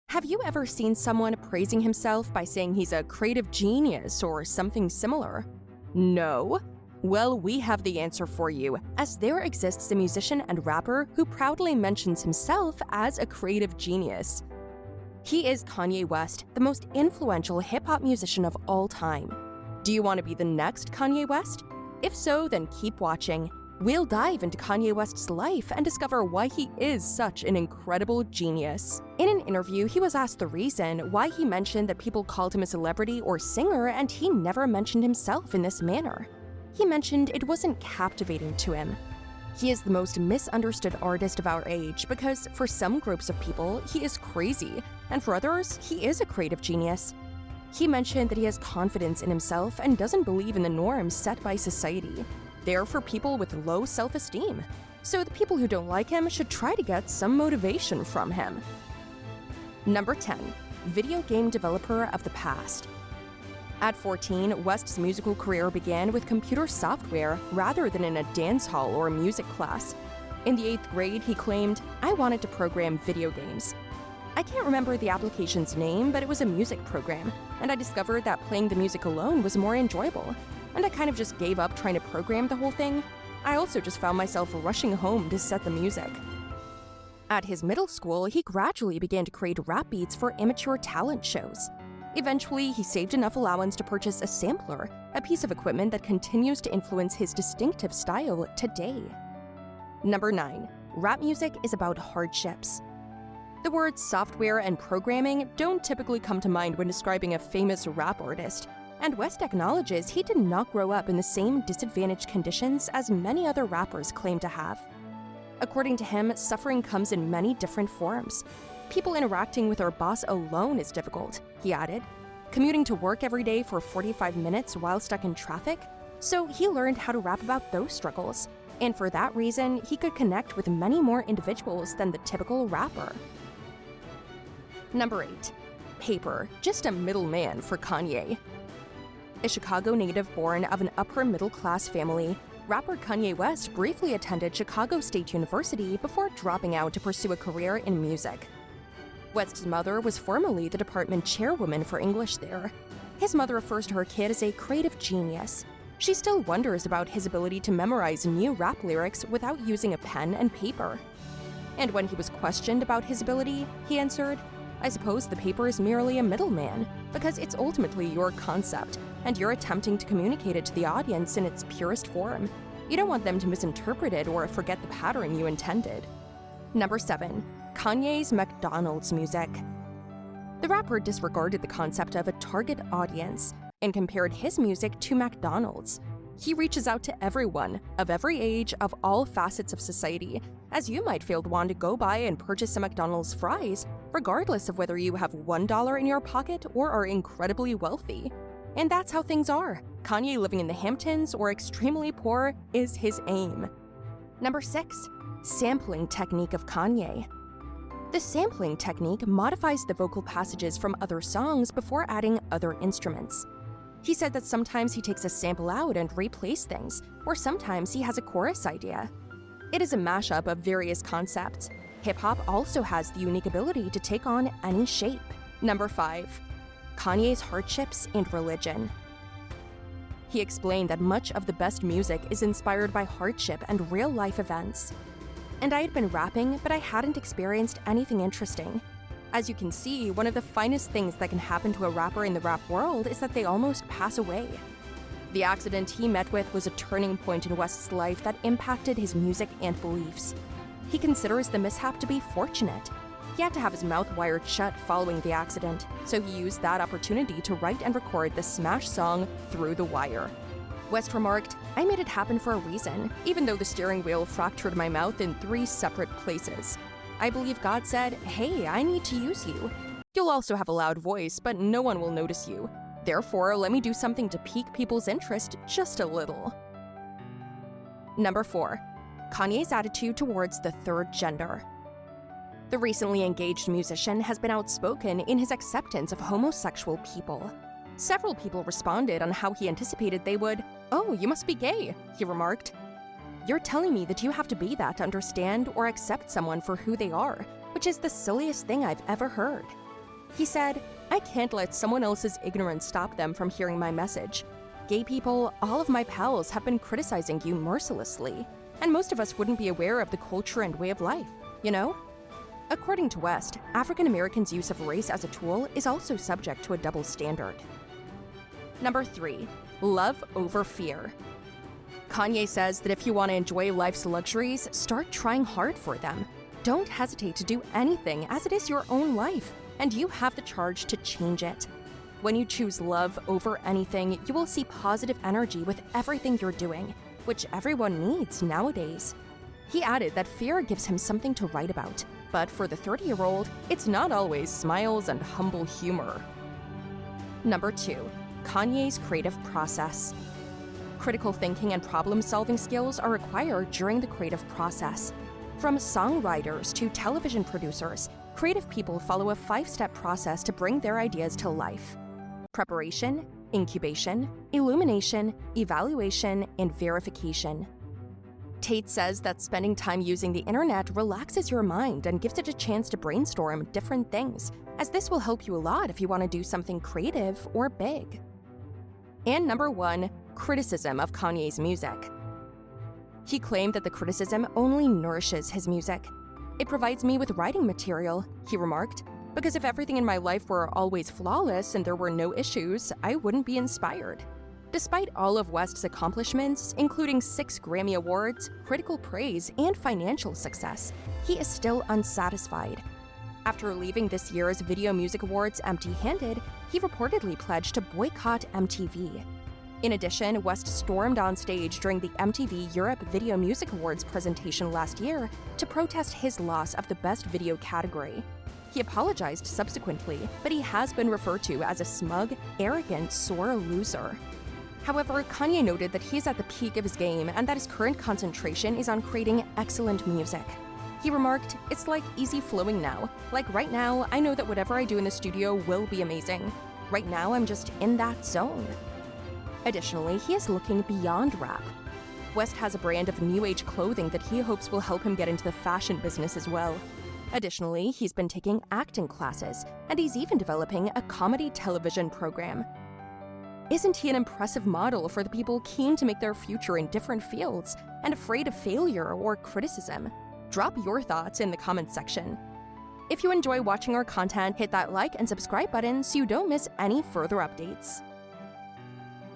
Have you ever seen someone praising himself by saying he's a creative genius or something similar? No? Well, we have the answer for you, as there exists a musician and rapper who proudly mentions himself as a creative genius. He is Kanye West, the most influential hip-hop musician of all time. Do you want to be the next Kanye West? If so, then keep watching. We'll dive into Kanye West's life and discover why he is such an incredible genius. In an interview, he was asked the reason why he mentioned that people called him a celebrity or singer, and he never mentioned himself in this manner. He mentioned it wasn't captivating to him. He is the most misunderstood artist of our age because for some groups of people, he is crazy, and for others, he is a creative genius. He mentioned that he has confidence in himself and doesn't believe in the norms set by society. They're for people with low self-esteem. So the people who don't like him should try to get some motivation from him. Number 10. Video game developer of the past. At 14, West's musical career began with computer software rather than in a dance hall or music class. In the 8th grade, he claimed, "I wanted to program video games." I can't remember the application's name, but it was a music program, and I discovered that playing the music alone was more enjoyable. And I kind of just gave up trying to program the whole thing. I also just found myself rushing home to set the music. At his middle school, he gradually began to create rap beats for immature talent shows. Eventually, he saved enough allowance to purchase a sampler, a piece of equipment that continues to influence his distinctive style today. Number 9. Rap music is about hardships. The words software and programming don't typically come to mind when describing a famous rap artist, and West acknowledges he did not grow up in the same disadvantaged conditions as many other rappers claim to have. According to him, suffering comes in many different forms. People interacting with our boss alone is difficult, he added. Commuting to work every day for 45 minutes while stuck in traffic? So he learned how to rap about those struggles, and for that reason, he could connect with many more individuals than the typical rapper. Number 8. Paper, just a middleman for Kanye. A Chicago native born of an upper-middle-class family, rapper Kanye West briefly attended Chicago State University before dropping out to pursue a career in music. West's mother was formerly the department chairwoman for English there. His mother refers to her kid as a creative genius. She still wonders about his ability to memorize new rap lyrics without using a pen and paper. And when he was questioned about his ability, he answered, "I suppose the paper is merely a middleman, because it's ultimately your concept, and you're attempting to communicate it to the audience in its purest form. You don't want them to misinterpret it or forget the pattern you intended." Number 7. Kanye's McDonald's music. The rapper disregarded the concept of a target audience and compared his music to McDonald's. He reaches out to everyone, of every age, of all facets of society, as you might feel the want to go by and purchase some McDonald's fries, regardless of whether you have $1 in your pocket or are incredibly wealthy. And that's how things are. Kanye living in the Hamptons or extremely poor is his aim. Number 6. Sampling technique of Kanye. The sampling technique modifies the vocal passages from other songs before adding other instruments. He said that sometimes he takes a sample out and replays things, or sometimes he has a chorus idea. It is a mashup of various concepts. Hip-hop also has the unique ability to take on any shape. Number 5. Kanye's hardships and religion. He explained that much of the best music is inspired by hardship and real-life events. And I had been rapping, but I hadn't experienced anything interesting. As you can see, one of the finest things that can happen to a rapper in the rap world is that they almost pass away. The accident he met with was a turning point in West's life that impacted his music and beliefs. He considers the mishap to be fortunate. He had to have his mouth wired shut following the accident, so he used that opportunity to write and record the smash song Through the Wire. West remarked, "I made it happen for a reason, even though the steering wheel fractured my mouth in 3 separate places. I believe God said, 'Hey, I need to use you. You'll also have a loud voice, but no one will notice you. Therefore, let me do something to pique people's interest just a little.'" Number 4. Kanye's attitude towards the third gender. The recently engaged musician has been outspoken in his acceptance of homosexual people. Several people responded on how he anticipated they would. "Oh, you must be gay," he remarked. "You're telling me that you have to be that to understand or accept someone for who they are, which is the silliest thing I've ever heard. He said, "I can't let someone else's ignorance stop them from hearing my message. Gay people, all of my pals have been criticizing you mercilessly, and most of us wouldn't be aware of the culture and way of life, you know?" According to West, African Americans' use of race as a tool is also subject to a double standard. Number 3. Love over fear. Kanye says that if you want to enjoy life's luxuries, start trying hard for them. Don't hesitate to do anything, as it is your own life, and you have the charge to change it. When you choose love over anything, you will see positive energy with everything you're doing, which everyone needs nowadays. He added that fear gives him something to write about, but for the 30-year-old, it's not always smiles and humble humor. Number 2. Kanye's creative process. Critical thinking and problem-solving skills are required during the creative process. From songwriters to television producers, creative people follow a 5-step process to bring their ideas to life: preparation, incubation, illumination, evaluation, and verification. Tate says that spending time using the internet relaxes your mind and gives it a chance to brainstorm different things, as this will help you a lot if you want to do something creative or big. And number 1, criticism of Kanye's music. He claimed that the criticism only nourishes his music. "It provides me with writing material," he remarked, "because if everything in my life were always flawless and there were no issues, I wouldn't be inspired." Despite all of West's accomplishments, including 6 Grammy Awards, critical praise, and financial success, he is still unsatisfied. After leaving this year's Video Music Awards empty-handed, he reportedly pledged to boycott MTV. In addition, West stormed on stage during the MTV Europe Video Music Awards presentation last year to protest his loss of the Best Video category. He apologized subsequently, but he has been referred to as a smug, arrogant, sore loser. However, Kanye noted that he is at the peak of his game and that his current concentration is on creating excellent music. He remarked, "It's like easy flowing now. Like right now, I know that whatever I do in the studio will be amazing. Right now, I'm just in that zone." Additionally, he is looking beyond rap. West has a brand of new age clothing that he hopes will help him get into the fashion business as well. Additionally, he's been taking acting classes, and he's even developing a comedy television program. Isn't he an impressive model for the people keen to make their future in different fields and afraid of failure or criticism? Drop your thoughts in the comments section. If you enjoy watching our content, hit that like and subscribe button so you don't miss any further updates.